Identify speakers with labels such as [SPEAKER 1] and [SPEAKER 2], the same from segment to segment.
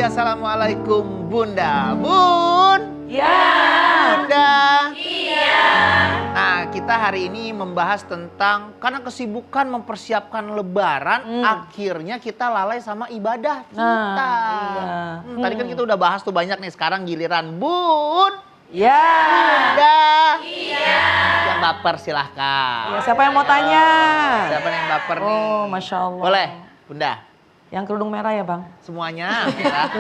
[SPEAKER 1] assalamualaikum Bunda. Bun?
[SPEAKER 2] Ya.
[SPEAKER 1] Bunda?
[SPEAKER 2] Iya.
[SPEAKER 1] Nah, kita hari ini membahas tentang karena kesibukan mempersiapkan lebaran, akhirnya kita lalai sama ibadah kita.
[SPEAKER 2] Iya.
[SPEAKER 1] Tadi kan kita udah bahas tuh banyak nih, sekarang giliran Bun.
[SPEAKER 2] Ya.
[SPEAKER 1] Bunda. Iya. Yang baper silahkan.
[SPEAKER 2] Ya, siapa yang mau tanya?
[SPEAKER 1] Siapa yang baper nih?
[SPEAKER 2] Oh, Masya Allah.
[SPEAKER 1] Boleh, Bunda.
[SPEAKER 2] Yang kerudung merah ya, Bang?
[SPEAKER 1] Semuanya. Ya.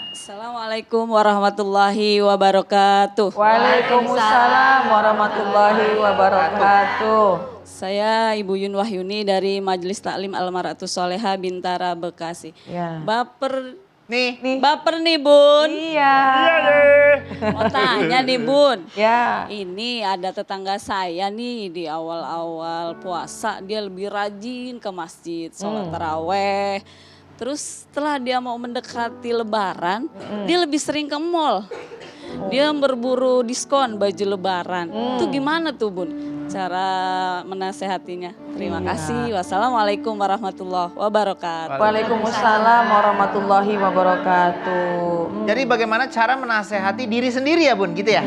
[SPEAKER 3] Assalamualaikum warahmatullahi wabarakatuh.
[SPEAKER 2] Waalaikumsalam warahmatullahi wabarakatuh.
[SPEAKER 3] Saya Ibu Yun Wahyuni dari Majelis Taklim Al-Mar'atus Sholehah Bintara Bekasi.
[SPEAKER 2] Ya.
[SPEAKER 3] Baper
[SPEAKER 1] Nih.
[SPEAKER 3] baper nih Bun.
[SPEAKER 2] Iya.
[SPEAKER 3] Mau tanya nih Bun.
[SPEAKER 2] Ya.
[SPEAKER 3] Ini ada tetangga saya nih di awal-awal puasa dia lebih rajin ke masjid, sholat taraweh. Terus setelah dia mau mendekati lebaran, dia lebih sering ke mall. Dia berburu diskon baju lebaran. Itu gimana tuh Bun cara menasehatinya? Terima kasih. Wassalamualaikum warahmatullahi wabarakatuh.
[SPEAKER 2] Waalaikumsalam warahmatullahi wabarakatuh.
[SPEAKER 1] Jadi bagaimana cara menasehati diri sendiri ya Bun, gitu ya?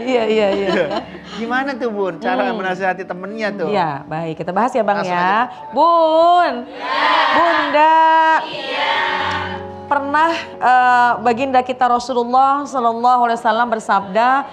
[SPEAKER 2] Iya.
[SPEAKER 1] Gimana tuh Bun cara menasehati temennya tuh?
[SPEAKER 2] Iya, baik. Kita bahas ya Bang
[SPEAKER 1] Langsung
[SPEAKER 2] ya. Bun. Bunda. Pernah baginda kita Rasulullah Sallallahu Alaihi Wasallam bersabda,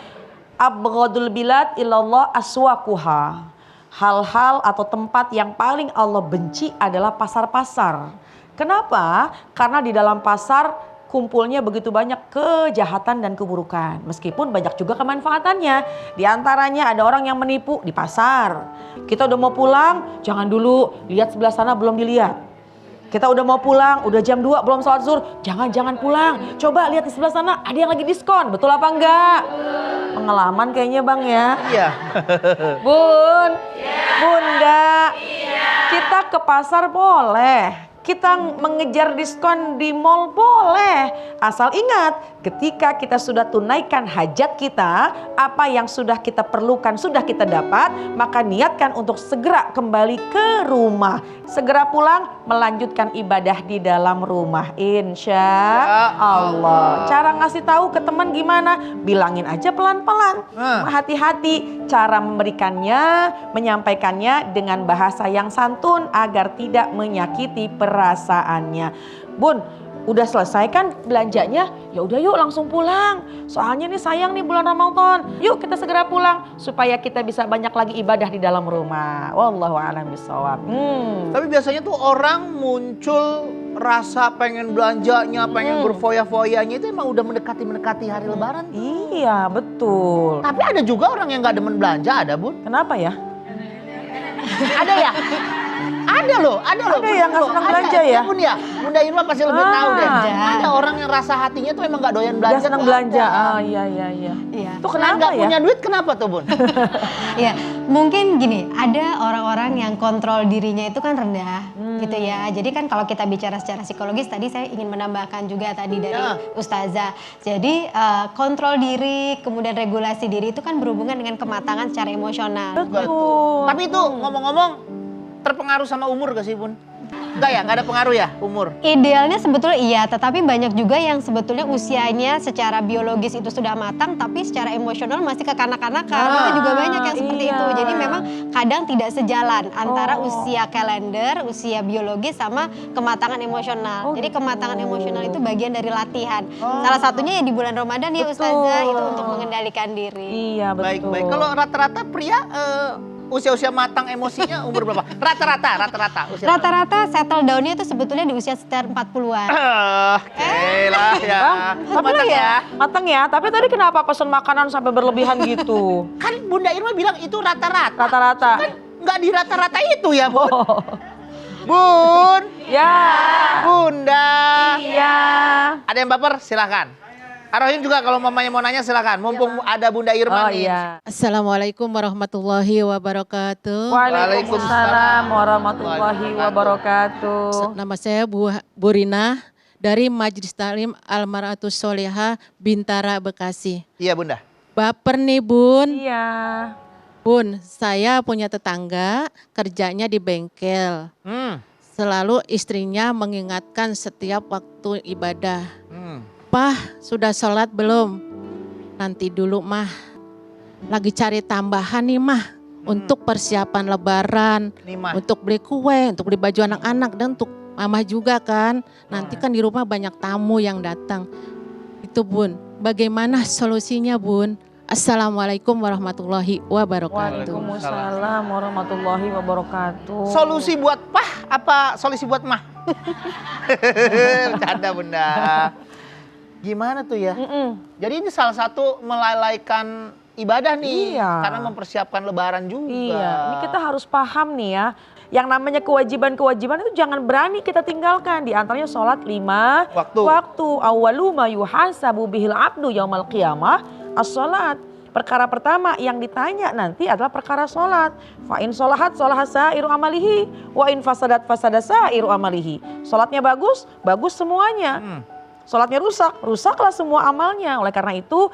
[SPEAKER 2] abghadul bilad ilallah aswaquha. Hal-hal atau tempat yang paling Allah benci adalah pasar-pasar. Kenapa? Karena di dalam pasar kumpulnya begitu banyak kejahatan dan keburukan. Meskipun banyak juga kemanfaatannya. Di antaranya ada orang yang menipu di pasar. Kita udah mau pulang, jangan dulu lihat sebelah sana belum dilihat. Kita udah mau pulang, udah jam 2 belum sholat zuhur, jangan pulang. Coba lihat di sebelah sana, ada yang lagi diskon, betul apa enggak? Pengalaman kayaknya Bang ya.
[SPEAKER 1] Iya.
[SPEAKER 2] Bun, Bunda, kita ke pasar boleh. Kita mengejar diskon di mall boleh. Asal ingat, ketika kita sudah tunaikan hajat kita, apa yang sudah kita perlukan, sudah kita dapat, maka niatkan untuk segera kembali ke rumah. Segera pulang, melanjutkan ibadah di dalam rumah. Insya Allah. Cara ngasih tahu ke teman gimana? Bilangin aja pelan-pelan. Hati-hati cara memberikannya, menyampaikannya dengan bahasa yang santun agar tidak menyakiti perasaannya. Bun, udah selesai kan belanjanya? Ya udah yuk langsung pulang. Soalnya nih sayang nih bulan Ramadan. Yuk kita segera pulang supaya kita bisa banyak lagi ibadah di dalam rumah. Wallahu a'lam bishawab.
[SPEAKER 1] Tapi biasanya tuh orang muncul rasa pengen belanjanya, pengen berfoya-foyanya itu emang udah mendekati hari lebaran.
[SPEAKER 2] Iya, betul.
[SPEAKER 1] Tapi ada juga orang yang gak demen belanja, ada Bun.
[SPEAKER 2] Kenapa ya?
[SPEAKER 1] Ada ya? Ada loh.
[SPEAKER 2] Ada yang nggak senang belanja ya?
[SPEAKER 1] Bun ya, Bunda Irma pasti lebih tahu deh. Ada orang yang rasa hatinya tuh emang gak doyan belanja.
[SPEAKER 2] Gak senang
[SPEAKER 1] tuh
[SPEAKER 2] belanja.
[SPEAKER 1] ada.
[SPEAKER 2] Iya. Itu
[SPEAKER 1] Karena
[SPEAKER 2] kenapa
[SPEAKER 1] gak
[SPEAKER 2] ya?
[SPEAKER 1] punya duit kenapa tuh Bun?
[SPEAKER 4] Ya, mungkin gini, ada orang-orang yang kontrol dirinya itu kan rendah gitu ya. Jadi kan kalau kita bicara secara psikologis tadi saya ingin menambahkan juga tadi dari Ustazah. Jadi kontrol diri, kemudian regulasi diri itu kan berhubungan dengan kematangan secara emosional.
[SPEAKER 2] Betul.
[SPEAKER 1] Tapi itu ngomong-ngomong terpengaruh sama umur gak sih Bun? Enggak ya, gak ada pengaruh ya umur?
[SPEAKER 4] Idealnya sebetulnya iya, tetapi banyak juga yang sebetulnya usianya secara biologis itu sudah matang, tapi secara emosional masih kekanak-kanakan. Itu juga banyak yang seperti itu. Jadi memang kadang tidak sejalan antara usia kalender, usia biologis sama kematangan emosional. Jadi kematangan emosional itu bagian dari latihan. Salah satunya ya di bulan Ramadan ya Ustazah, itu untuk mengendalikan diri.
[SPEAKER 2] Iya, betul.
[SPEAKER 1] Baik. Kalau rata-rata pria usia-usia matang emosinya umur berapa? Rata-rata usia.
[SPEAKER 4] Rata-rata settle down-nya itu sebetulnya di usia sekitar 40-an.
[SPEAKER 1] Oke lah ya.
[SPEAKER 2] Tapi matang ya. Tapi tadi kenapa pesen makanan sampai berlebihan gitu?
[SPEAKER 1] Kan Bunda Irma bilang itu rata-rata.
[SPEAKER 2] Rata-rata.
[SPEAKER 1] Kan nggak di rata-rata itu ya Bun. Bun.
[SPEAKER 2] Ya.
[SPEAKER 1] Bunda.
[SPEAKER 2] Iya.
[SPEAKER 1] Ada yang baper? Silakan. Arohin juga kalau mamanya mau nanya silakan. Mumpung ada Bunda Irma nih.
[SPEAKER 2] Iya.
[SPEAKER 5] Assalamualaikum warahmatullahi wabarakatuh.
[SPEAKER 2] Waalaikumsalam warahmatullahi wabarakatuh.
[SPEAKER 5] Nama saya Bu Rina dari Majelis Taklim Al-Mar'atus Sholehah Bintara Bekasi.
[SPEAKER 1] Iya Bunda.
[SPEAKER 5] Baper nih Bun.
[SPEAKER 2] Iya.
[SPEAKER 5] Bun, saya punya tetangga kerjanya di bengkel. selalu istrinya mengingatkan setiap waktu ibadah.
[SPEAKER 1] Hmm.
[SPEAKER 5] Pah, sudah sholat belum? Nanti dulu mah. Lagi cari tambahan nih mah. Untuk persiapan lebaran.
[SPEAKER 1] Nih mah.
[SPEAKER 5] Untuk beli kue, untuk beli baju anak-anak. Dan untuk mama juga kan. Nanti kan di rumah banyak tamu yang datang. Itu Bun, bagaimana solusinya Bun? Assalamualaikum warahmatullahi wabarakatuh.
[SPEAKER 2] Waalaikumsalam warahmatullahi wabarakatuh.
[SPEAKER 1] Solusi buat pah apa solusi buat mah? Bercanda Bunda. Gimana tuh ya? Jadi ini salah satu melalaikan ibadah nih.
[SPEAKER 2] Iya.
[SPEAKER 1] Karena mempersiapkan lebaran juga.
[SPEAKER 2] Iya, ini kita harus paham nih ya. Yang namanya kewajiban-kewajiban itu jangan berani kita tinggalkan. Di antaranya sholat 5 waktu. Awwalu ma yuhasabu bihil abdu yaumal qiyamah as-sholat. Perkara pertama yang ditanya nanti adalah perkara sholat. Fa in sholahat sholahat sa'iru amalihi. Wa in fasadat fasadat sa'iru amalihi. Sholatnya bagus, bagus semuanya. Sholatnya rusak, rusaklah semua amalnya. Oleh karena itu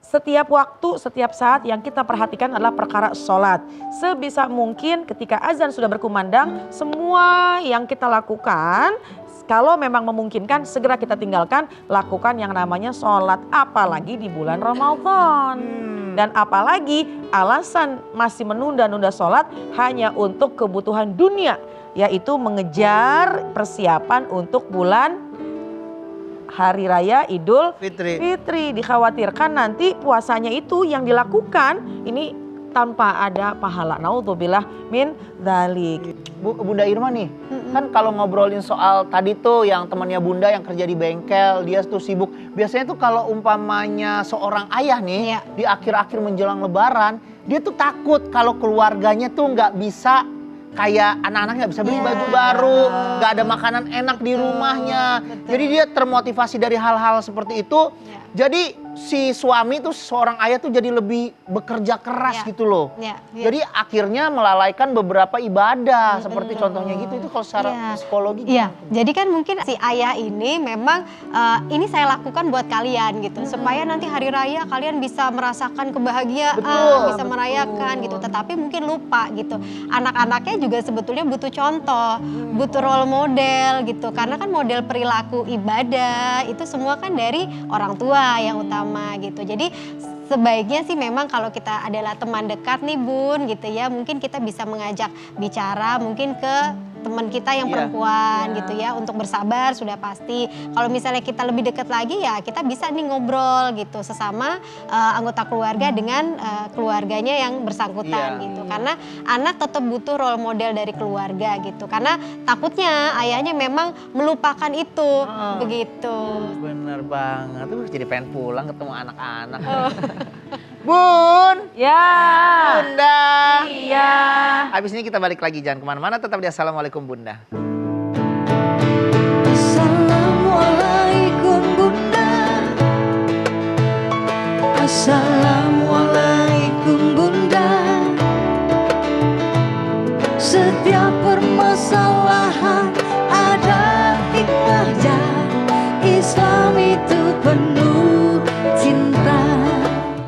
[SPEAKER 2] setiap waktu, setiap saat yang kita perhatikan adalah perkara sholat. Sebisa mungkin ketika azan sudah berkumandang, semua yang kita lakukan, kalau memang memungkinkan segera kita tinggalkan, lakukan yang namanya sholat. Apalagi di bulan Ramadan. Dan apalagi alasan masih menunda-nunda sholat hanya untuk kebutuhan dunia. Yaitu mengejar persiapan untuk bulan Hari Raya Idul Fitri. Dikhawatirkan nanti puasanya itu yang dilakukan ini tanpa ada pahala. Naudzubillah min dzalik.
[SPEAKER 1] Bunda Irma nih, kan kalau ngobrolin soal tadi tuh yang temannya Bunda yang kerja di bengkel, dia tuh sibuk. Biasanya tuh kalau umpamanya seorang ayah nih, di akhir-akhir menjelang lebaran, dia tuh takut kalau keluarganya tuh nggak bisa kayak anak-anaknya nggak bisa beli baju baru, nggak ada makanan enak di rumahnya. Jadi dia termotivasi dari hal-hal seperti itu. Jadi si suami tuh seorang ayah tuh jadi lebih bekerja keras gitu loh. Jadi akhirnya melalaikan beberapa ibadah seperti contohnya gitu. Itu kalau secara psikologi.
[SPEAKER 4] Iya, jadi kan mungkin si ayah ini memang ini saya lakukan buat kalian gitu. Supaya nanti hari raya kalian bisa merasakan kebahagiaan, bisa merayakan gitu. Tetapi mungkin lupa gitu. Anak-anaknya juga sebetulnya butuh contoh, butuh role model gitu. Karena kan model perilaku ibadah itu semua kan dari orang tua yang utama gitu. Jadi sebaiknya sih memang kalau kita adalah teman dekat nih Bun gitu ya, mungkin kita bisa mengajak bicara mungkin ke teman kita yang perempuan gitu ya, untuk bersabar sudah pasti. Kalau misalnya kita lebih dekat lagi ya kita bisa nih ngobrol gitu sesama anggota keluarga dengan keluarganya yang bersangkutan gitu. Karena anak tetap butuh role model dari keluarga gitu. Karena takutnya ayahnya memang melupakan itu begitu.
[SPEAKER 1] Bener banget, tuh jadi pengen pulang ketemu anak-anak. Bun, Bunda.
[SPEAKER 2] Iya.
[SPEAKER 1] Habis ini kita balik lagi, jangan kemana-mana, tetap di Assalamualaikum Bunda.
[SPEAKER 6] Assalamualaikum Bunda. Assalamualaikum Bunda. Setiap